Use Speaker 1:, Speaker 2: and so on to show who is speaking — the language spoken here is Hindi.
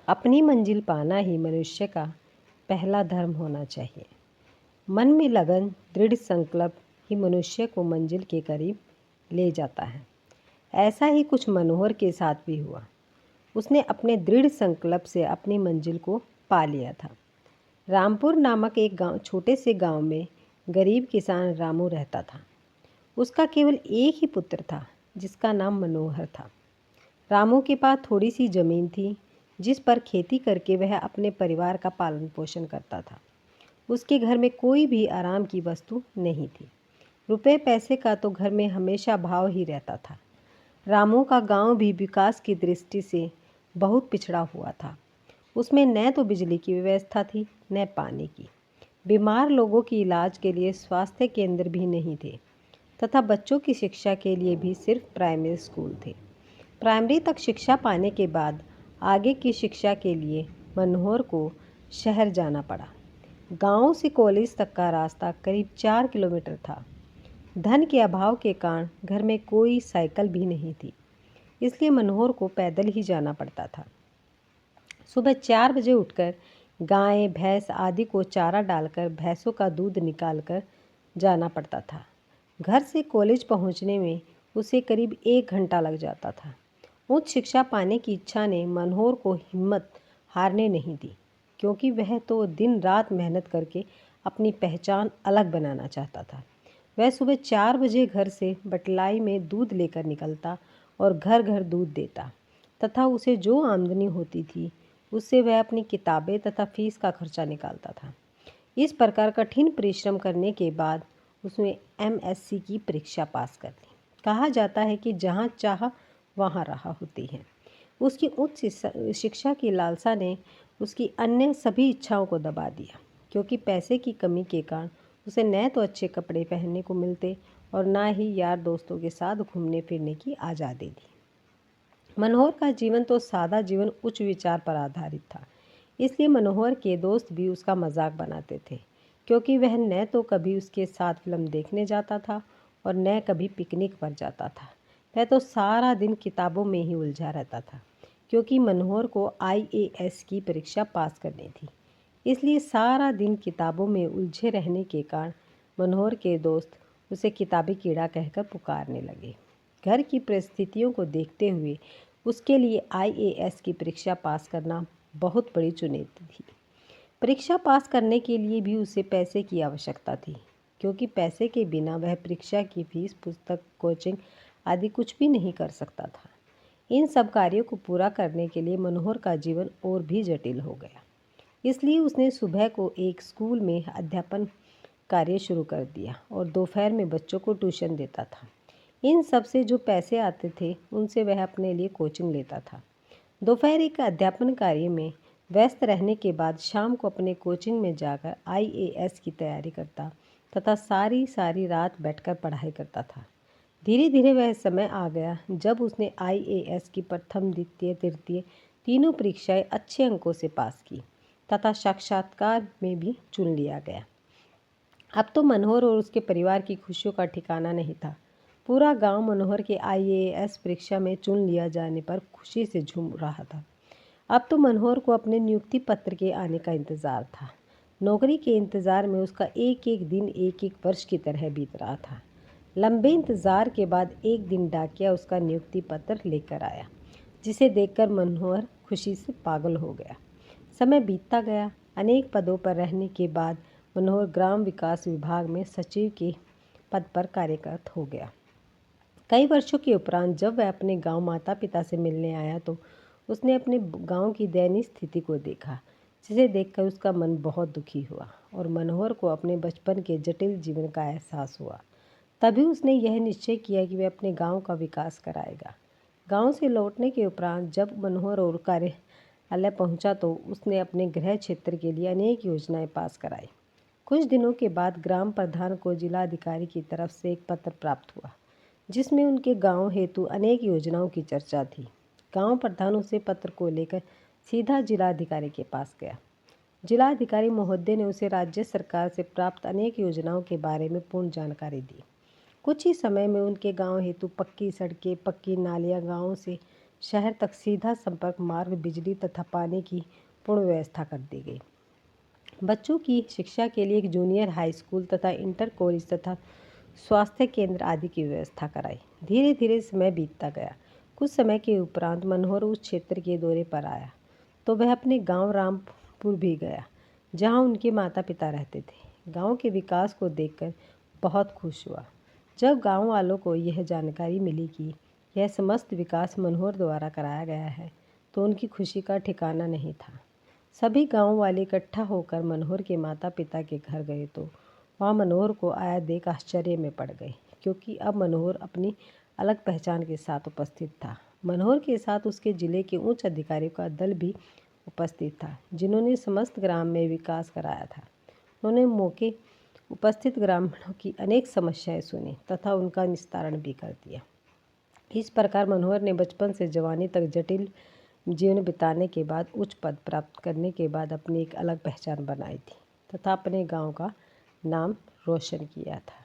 Speaker 1: अपनी मंजिल पाना ही मनुष्य का पहला धर्म होना चाहिए। मन में लगन, दृढ़ संकल्प ही मनुष्य को मंजिल के करीब ले जाता है। ऐसा ही कुछ मनोहर के साथ भी हुआ। उसने अपने दृढ़ संकल्प से अपनी मंजिल को पा लिया था। रामपुर नामक एक छोटे से गांव में गरीब किसान रामू रहता था। उसका केवल एक ही पुत्र था जिसका नाम मनोहर था। रामू के पास थोड़ी सी जमीन थी जिस पर खेती करके वह अपने परिवार का पालन पोषण करता था। उसके घर में कोई भी आराम की वस्तु नहीं थी। रुपए पैसे का तो घर में हमेशा अभाव ही रहता था। रामू का गांव भी विकास की दृष्टि से बहुत पिछड़ा हुआ था। उसमें न तो बिजली की व्यवस्था थी न पानी की। बीमार लोगों की इलाज के लिए स्वास्थ्य केंद्र भी नहीं थे तथा बच्चों की शिक्षा के लिए भी सिर्फ प्राइमरी स्कूल थे। प्राइमरी तक शिक्षा पाने के बाद आगे की शिक्षा के लिए मनोहर को शहर जाना पड़ा। गांव से कॉलेज तक का रास्ता करीब 4 किलोमीटर था। धन के अभाव के कारण घर में कोई साइकिल भी नहीं थी, इसलिए मनोहर को पैदल ही जाना पड़ता था। सुबह 4 बजे उठकर गाय, भैंस आदि को चारा डालकर भैंसों का दूध निकालकर जाना पड़ता था। घर से कॉलेज पहुंचने में उसे करीब 1 घंटा लग जाता था। उच्च शिक्षा पाने की इच्छा ने मनोहर को हिम्मत हारने नहीं दी, क्योंकि वह तो दिन रात मेहनत करके अपनी पहचान अलग बनाना चाहता था। वह सुबह 4 बजे घर से बटलाई में दूध लेकर निकलता और घर घर दूध देता तथा उसे जो आमदनी होती थी उससे वह अपनी किताबें तथा फीस का खर्चा निकालता था। इस प्रकार कठिन परिश्रम करने के बाद उसने एमएससी की परीक्षा पास कर ली। कहा जाता है कि जहाँ चाह वहाँ राह होती है। उसकी उच्च शिक्षा की लालसा ने उसकी अन्य सभी इच्छाओं को दबा दिया, क्योंकि पैसे की कमी के कारण उसे न तो अच्छे कपड़े पहनने को मिलते और न ही यार दोस्तों के साथ घूमने फिरने की आज़ादी थी। मनोहर का जीवन तो सादा जीवन उच्च विचार पर आधारित था, इसलिए मनोहर के दोस्त भी उसका मजाक बनाते थे, क्योंकि वह न तो कभी उसके साथ फिल्म देखने जाता था और न कभी पिकनिक पर जाता था। वह तो सारा दिन किताबों में ही उलझा रहता था, क्योंकि मनोहर को आईएएस की परीक्षा पास करनी थी। इसलिए सारा दिन किताबों में उलझे रहने के कारण मनोहर के दोस्त उसे किताबी कीड़ा कहकर पुकारने लगे। घर की परिस्थितियों को देखते हुए उसके लिए आईएएस की परीक्षा पास करना बहुत बड़ी चुनौती थी। परीक्षा पास करने के लिए भी उसे पैसे की आवश्यकता थी, क्योंकि पैसे के बिना वह परीक्षा की फीस, पुस्तक, कोचिंग आदि कुछ भी नहीं कर सकता था। इन सब कार्यों को पूरा करने के लिए मनोहर का जीवन और भी जटिल हो गया। इसलिए उसने सुबह को एक स्कूल में अध्यापन कार्य शुरू कर दिया और दोपहर में बच्चों को ट्यूशन देता था। इन सब से जो पैसे आते थे उनसे वह अपने लिए कोचिंग लेता था। दोपहर के अध्यापन कार्य में व्यस्त रहने के बाद शाम को अपने कोचिंग में जाकर आईएएस की तैयारी करता तथा सारी रात बैठकर पढ़ाई करता था। धीरे धीरे वह समय आ गया जब उसने आईएएस की प्रथम, द्वितीय, तृतीय तीनों परीक्षाएं अच्छे अंकों से पास की तथा साक्षात्कार में भी चुन लिया गया। अब तो मनोहर और उसके परिवार की खुशियों का ठिकाना नहीं था। पूरा गांव मनोहर के आईएएस परीक्षा में चुन लिया जाने पर खुशी से झूम रहा था। अब तो मनोहर को अपने नियुक्ति पत्र के आने का इंतज़ार था। नौकरी के इंतज़ार में उसका एक एक दिन एक एक वर्ष की तरह बीत रहा था। लंबे इंतज़ार के बाद एक दिन डाकिया उसका नियुक्ति पत्र लेकर आया, जिसे देखकर मनोहर खुशी से पागल हो गया। समय बीतता गया। अनेक पदों पर रहने के बाद मनोहर ग्राम विकास विभाग में सचिव के पद पर कार्यरत हो गया। कई वर्षों के उपरांत जब वह अपने गांव माता पिता से मिलने आया तो उसने अपने गांव की दयनीय स्थिति को देखा, जिसे देखकर उसका मन बहुत दुखी हुआ और मनोहर को अपने बचपन के जटिल जीवन का एहसास हुआ। तभी उसने यह निश्चय किया कि वह अपने गांव का विकास कराएगा। गांव से लौटने के उपरांत जब मनोहर और कार्यालय पहुंचा तो उसने अपने गृह क्षेत्र के लिए अनेक योजनाएं पास कराई। कुछ दिनों के बाद ग्राम प्रधान को जिलाधिकारी की तरफ से एक पत्र प्राप्त हुआ, जिसमें उनके गांव हेतु अनेक योजनाओं की चर्चा थी। गांव प्रधान उसे पत्र को लेकर सीधा जिलाधिकारी के पास गया। जिलाधिकारी महोदय ने उसे राज्य सरकार से प्राप्त अनेक योजनाओं के बारे में पूर्ण जानकारी दी। कुछ ही समय में उनके गांव हेतु पक्की सड़कें, पक्की नालियां गांव से शहर तक सीधा संपर्क मार्ग, बिजली तथा पानी की पूर्ण व्यवस्था कर दी गई। बच्चों की शिक्षा के लिए एक जूनियर हाई स्कूल तथा इंटर कॉलेज तथा स्वास्थ्य केंद्र आदि की व्यवस्था कराई। धीरे धीरे समय बीतता गया। कुछ समय के उपरांत मनोहर उस क्षेत्र के दौरे पर आया तो वह अपने गांव रामपुर भी गया, जहां उनके माता पिता रहते थे। गांव के विकास को देखकर बहुत खुश हुआ। जब गांव वालों को यह जानकारी मिली कि यह समस्त विकास मनोहर द्वारा कराया गया है, तो उनकी खुशी का ठिकाना नहीं था। सभी गांव वाले इकट्ठा होकर मनोहर के माता पिता के घर गए तो वहाँ मनोहर को आया देख आश्चर्य में पड़ गए, क्योंकि अब मनोहर अपनी अलग पहचान के साथ उपस्थित था। मनोहर के साथ उसके जिले के उच्च अधिकारियों का दल भी उपस्थित था, जिन्होंने समस्त ग्राम में विकास कराया था। उन्होंने मौके उपस्थित ग्रामीणों की अनेक समस्याएं सुनी तथा उनका निस्तारण भी कर दिया। इस प्रकार मनोहर ने बचपन से जवानी तक जटिल जीवन बिताने के बाद उच्च पद प्राप्त करने के बाद अपनी एक अलग पहचान बनाई थी तथा अपने गांव का नाम रोशन किया था।